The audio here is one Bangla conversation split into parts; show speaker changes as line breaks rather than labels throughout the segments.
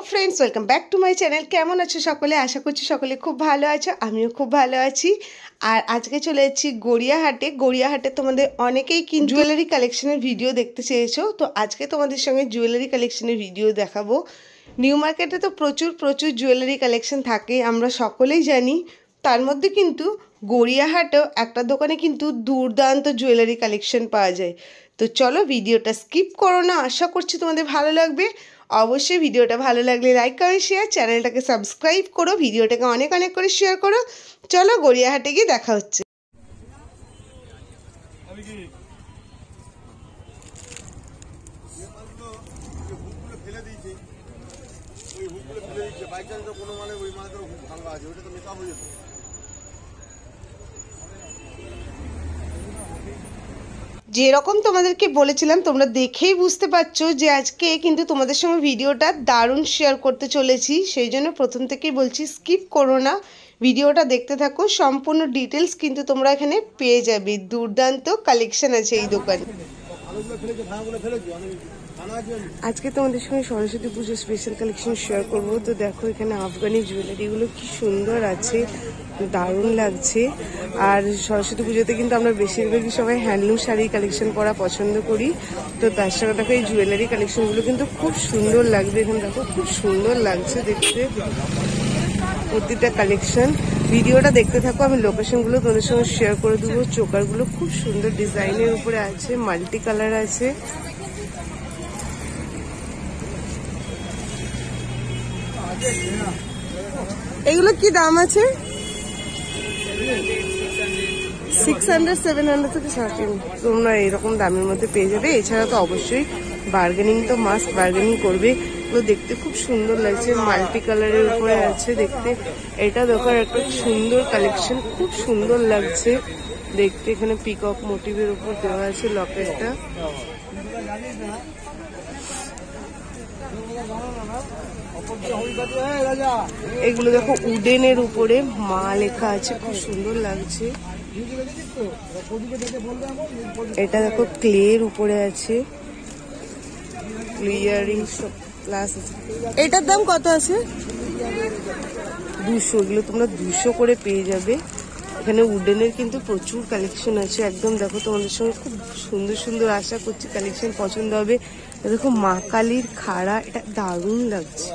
Friends welcome back to my channel केमन आछो सकले आशा करछि सकले खूब भालो आछो आमिও खूब भालो आछि। আর আজকে চলে যাচ্ছি গড়িয়াহাটে তোমাদের অনেকেই কিন্তু জুয়েলারি কালেকশনের ভিডিও দেখতে চেয়েছো, তো আজকে তোমাদের সঙ্গে জুয়েলারি কালেকশনের ভিডিও দেখাবো। নিউ মার্কেটে তো প্রচুর জুয়েলারি কালেকশন থাকে আমরা সকলেই জানি, তার মধ্যে কিন্তু গড়িয়াহাটেও একটা দোকানে কিন্তু দুর্দান্ত জুয়েলারি কালেকশন পাওয়া যায়। তো চলো ভিডিওটা স্কিপ করো না, আশা করছি তোমাদের ভালো লাগবে। অবশ্যই ভিডিওটা ভালো লাগলে লাইক কমেন্ট শেয়ার, চ্যানেলটাকে সাবস্ক্রাইব করো, ভিডিওটাকে অনেক করে শেয়ার করো। চলো গড়িয়াহাটে গিয়ে দেখা হচ্ছে। যেরকম তোমাদেরকে বলেছিলাম তোমরা দেখেই বুঝতে পারছো যে আজকে কিন্তু তোমাদের সঙ্গে ভিডিওটা দারুণ শেয়ার করতে চলেছি, সেই জন্য প্রথম থেকেই বলছি স্কিপ করো না, ভিডিওটা দেখতে থাকো। সম্পূর্ণ ডিটেলস কিন্তু তোমরা এখানে পেয়ে যাবে, দুর্দান্ত কালেকশন আছে এই দোকানে। আজকে তোমাদের সঙ্গে সরস্বতী পুজোর স্পেশাল কালেকশন শেয়ার করবো। তো দেখো এখানে আফগানি জুয়েলারিগুলো কি সুন্দর আছে, দারুণ লাগছে। আর সরস্বতী পুজোতে কিন্তু আমরা বেশিরভাগই সবাই হ্যান্ডলুম শাড়ি কালেকশন করা পছন্দ করি, তো তার সঙ্গে দেখো এই জুয়েলারি কালেকশনগুলো কিন্তু খুব সুন্দর লাগবে। এখানে দেখো খুব সুন্দর লাগছে দেখতে প্রতিটা কালেকশন। ভিডিওটা দেখতে থাকো, আমি লোকেশনগুলো তোমাদের সঙ্গে শেয়ার করে দেবো। চোকারগুলো খুব সুন্দর ডিজাইনের উপরে আছে, মাল্টি কালার আছে। এগুলো কি দাম আছে? 600 700 থেকে স্টার্টিং তোমরা এরকম দামের মধ্যে পেয়ে যাবে। এছাড়া তো অবশ্যই বার্গেনিং তো মাস্ট, বার্গেনিং করবে। এগুলো দেখতে খুব সুন্দর লাগছে, মাল্টি কালারের উপরে আছে দেখতে। এটা দেখো একটা সুন্দর কালেকশন, খুব সুন্দর লাগছে দেখতে। এখানে পিকক মোটিভের উপর দেওয়া আছে লকেটটা। এগুলো দেখো উডেনের উপরে মা লেখা আছে, খুব সুন্দর লাগছে। এটা দেখো ক্লের উপরে আছে, ইয়ারিংস প্লাস আছে। এটার দাম কত আছে? 200। এগুলো তোমরা 200 করে পেয়ে যাবে। এখানে উডেনের কিন্তু প্রচুর কালেকশন আছে একদম। দেখো তোমাদের সঙ্গে খুব সুন্দর আশা করছি কালেকশন পছন্দ হবে। দেখো মা কালীর খাড়া, এটা দারুণ লাগছে,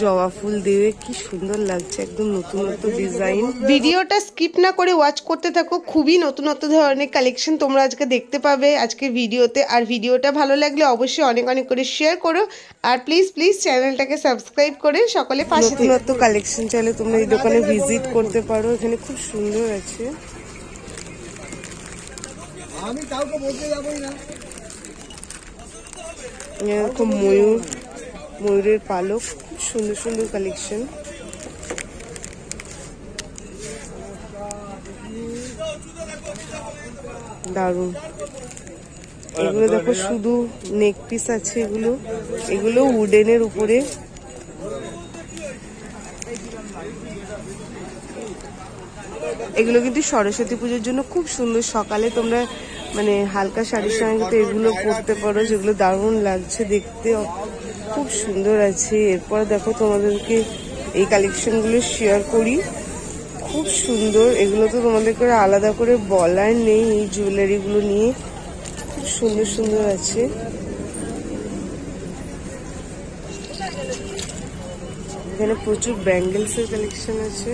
জবা ফুল দিয়ে কি সুন্দর লাগছে, একদম নতুন ডিজাইন। ভিডিওটা স্কিপ না করে ওয়াচ করতে থাকো, খুবই নতুন ধরনের কালেকশন তোমরা আজকে দেখতে পাবে আজকে ভিডিওতে। আর ভিডিওটা ভালো লাগলে অবশ্যই অনেক করে শেয়ার করো, আর প্লিজ চ্যানেলটাকে সাবস্ক্রাইব করে সকলে পাশে। নতুন কালেকশন চাইলে তোমরা এই দোকানে ভিজিট করতে পারো, এখানে খুব সুন্দর আছে। আমি কাউকে বলতে যাবই না। এরকম ময়ূরের পালক, খুব সুন্দর কালেকশন। দারুন। এগুলো দেখো শুধু নেক পিস আছে, এগুলো উডেনের উপরে। এগুলো কিন্তু সরস্বতী পুজোর জন্য খুব সুন্দর। সকালে তোমরা মানে হালকা শাড়ির সঙ্গে কিন্তু এগুলো পরতে পারো, যেগুলো দারুণ লাগছে দেখতে, খুব সুন্দর আছে। এরপর দেখো তোমাদেরকে এই কালেকশনগুলো শেয়ার করি, খুব সুন্দর। এগুলো তো তোমাদেরকে আলাদা করে বলার নেই, এই জুয়েলারিগুলো নিয়ে খুব সুন্দর আছে। এখানে প্রচুর ব্যাঙ্গেলসের কালেকশন আছে।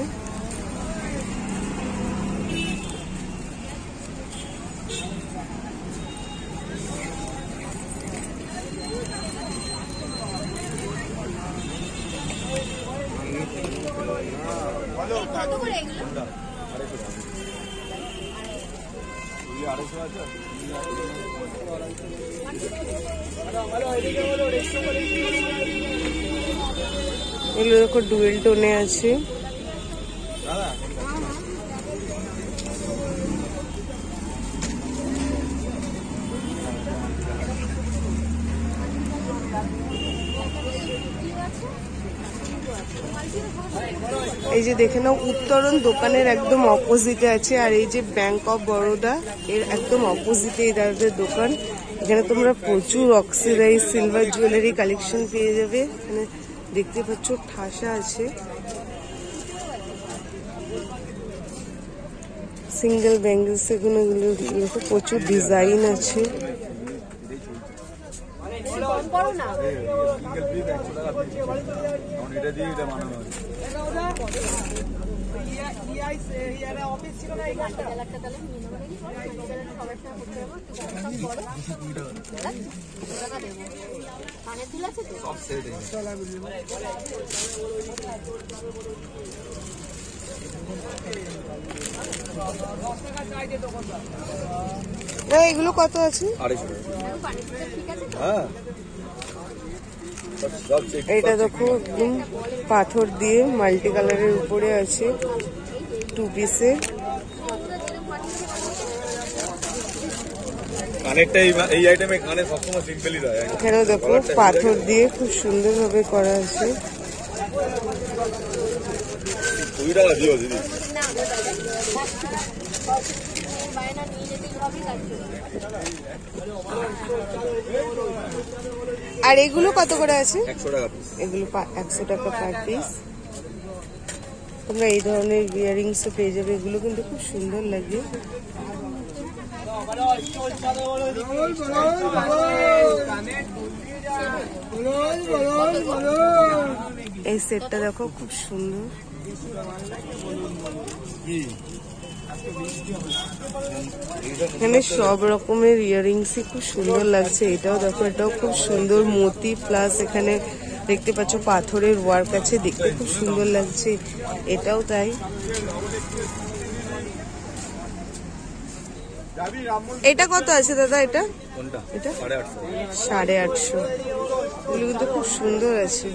এগুলো দেখো ডুয়েল টোনে আছে। এই যে দেখে নাও উত্তরণ দোকানের একদম অপোজিটে আছে, আর এই যে ব্যাংক অফ বরোদা এর একদম অপোজিটে এদের দোকান। এখানে তোমরা প্রচুর অক্সিডাইজ সিলভার জুয়েলারি কালেকশন পেয়ে যাবে। এখানে দেখতে পাচ্ছ ঠাসা আছে, সিঙ্গেল ব্যাঙ্গেলস, এগুলো প্রচুর ডিজাইন আছে। এগুলো কত আছে? এটা দেখো একদম পাথর দিয়ে মাল্টি কালারের উপরে আছে, 2 পিসে। এখানেও দেখো পাথর দিয়ে খুব সুন্দর ভাবে করা আছে। আর এগুলো কত করে আছে? 100 টাকা পিস। এগুলো 100 টাকা পার পিস। তোমরা এই ধরনের ইয়ারিংস পেয়ে যাবে, এগুলো কিন্তু খুব সুন্দর লাগে। এই সেটটা দেখো খুব সুন্দর। এখানে সব রকমের ইয়ারিংসই খুব সুন্দর লাগছে। এটাও দেখো, এটাও খুব সুন্দর মতি প্লাস এখানে দেখতে পাচ্ছ পাথরের ওয়ার্ক আছে, দেখতে খুব সুন্দর লাগছে। এটাও তাই। এটা কত আছে দাদা? এটা এটা 850। এগুলো কিন্তু খুব সুন্দর আছে।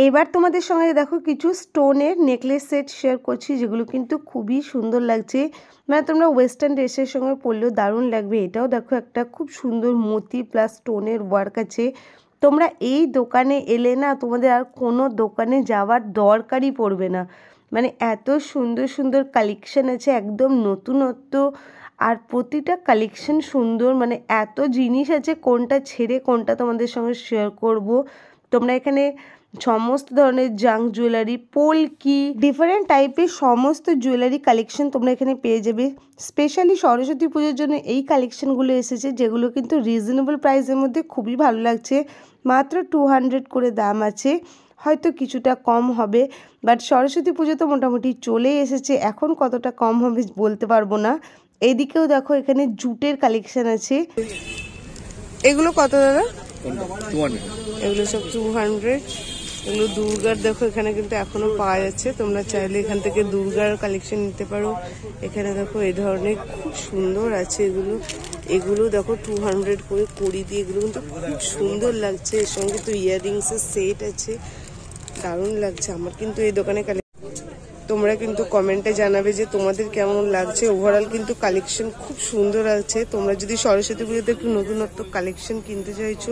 এবার তোমাদের সঙ্গে দেখো কিছু স্টোনের নেকলেস সেট শেয়ার করছি, যেগুলো কিন্তু খুবই সুন্দর লাগছে। মানে তোমরা ওয়েস্টার্ন ড্রেসের সঙ্গে পরলেও দারুণ লাগবে। এটাও দেখো একটা খুব সুন্দর মতি প্লাস স্টোনের ওয়ার্ক আছে। তোমরা এই দোকানে এলে না, তোমাদের আর কোনো দোকানে যাওয়ার দরকারই পড়বে না। মানে এত সুন্দর সুন্দর কালেকশন আছে, একদম নতুনত্ব, আর প্রতিটা কালেকশন সুন্দর। মানে এত জিনিস আছে, কোনটা ছেড়ে কোনটা তোমাদের সঙ্গে শেয়ার করব। তোমরা এখানে সমস্ত ধরনের জাঙ্ক জুয়েলারি, পোলকি, ডিফারেন্ট টাইপের সমস্ত জুয়েলারি কালেকশন তোমরা এখানে পেয়ে যাবে। স্পেশালি সরস্বতী পুজোর জন্য এই কালেকশনগুলো এসেছে, যেগুলো কিন্তু রিজনেবল প্রাইসের মধ্যে খুবই ভালো লাগছে। মাত্র 200 করে দাম আছে, হয়তো কিছুটা কম হবে, বাট সরস্বতী পুজো তো মোটামুটি চলে এসেছে, এখন কতটা কম হবে বলতে পারবো না। এইদিকেও দেখো এখানে জুটের কালেকশন আছে। এগুলো কত দাদা? 200। এগুলো সব 200। এগুলো দুর্গার দেখো, এখানে কিন্তু এখনো পাওয়া যাচ্ছে, তোমরা চাইলে এখান থেকে দুর্গার কালেকশন নিতে পারো। এখানে দেখো এই ধরনের খুব সুন্দর আছে এগুলো। এগুলো দেখো 200 করে কড়ি দিয়ে, এগুলো কিন্তু খুব সুন্দর লাগছে। এর সঙ্গে তো ইয়াররিংসের সেট আছে, দারুণ লাগছে। আমার কিন্তু এই দোকানে তোমরা কিন্তু কমেন্টে জানাবে যে তোমাদের কেমন লাগছে। ওভারঅল কিন্তু কালেকশন খুব সুন্দর আছে। তোমরা যদি সরস্বতী পুজোতে একটু নতুনত্ব কালেকশন কিনতে চাইছো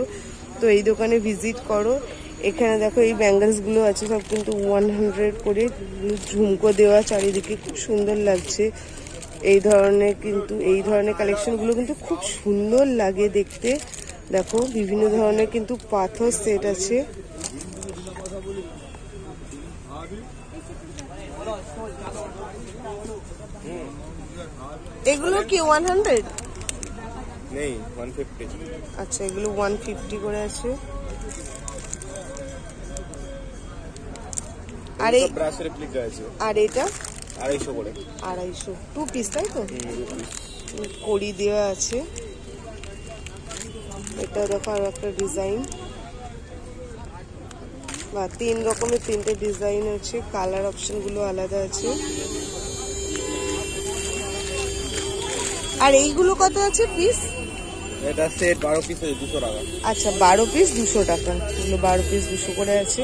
তো এই দোকানে ভিজিট করো। এখানে দেখো এই ব্যাঙ্গলসগুলো আছে, সব কিন্তু 100 করে, ঝুমকো দেওয়া চারিদিকে, খুব সুন্দর লাগছে। এই ধরনের কালেকশনগুলো কিন্তু খুব সুন্দর লাগে দেখতে। দেখো বিভিন্ন ধরনের কিন্তু পাথর সেট আছে। এগুলো কি 100? নেই, 150। আচ্ছা, এগুলো 150 করে আছে। আর এই ব্রাশ রেপ্লিকা আছে। আর এটা 250 করে। 250, 2 পিস তাই তো? কড়ি দেওয়া আছে। এটা দেখো আর একটা ডিজাইন, বা 3 রকমের 3টে ডিজাইন আছে, কালার অপশন গুলো আলাদা আছে। আর এইগুলো কত আছে পিস? এটা সেট 12 পিস 200 টাকা। আচ্ছা, 12 পিস 200 টাকা। এগুলো 12 পিস 200 করে আছে।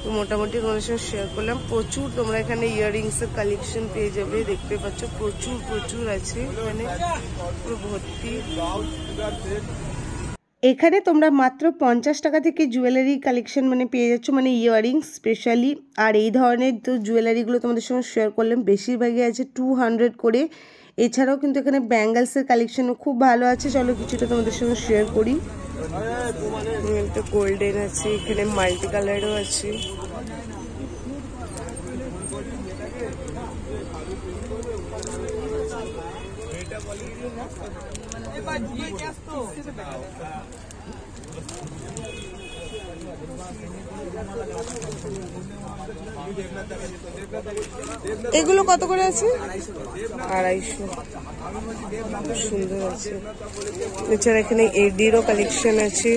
তো মোটামুটি তোমাদের সঙ্গে শেয়ার করলাম। প্রচুর তোমরা এখানে ইয়াররিংসের কালেকশন পেয়ে যাবে, দেখতে পাচ্ছ প্রচুর প্রচুর আছে এখানে, পুরো ভর্তি। এখানে তোমরা মাত্র 50 টাকা থেকে জুয়েলারি কালেকশন মানে পেয়ে যাচ্ছ, মানে ইয়াররিংস স্পেশালি। আর এই ধরনের তো জুয়েলারিগুলো তোমাদের সঙ্গে শেয়ার করলাম, বেশিরভাগই আছে 200 করে। এছাড়াও কিন্তু এখানে ব্যাঙ্গলসের কালেকশনও খুব ভালো আছে, চলো কিছুটা তোমাদের সঙ্গে শেয়ার করি। তো গোল্ডেন আছে, এখানে মাল্টি কালারও আছে। এগুলো কত করে আছে? 250। সুন্দর আছে। এছাড়া এখানে এডিরও কালেকশন আছে।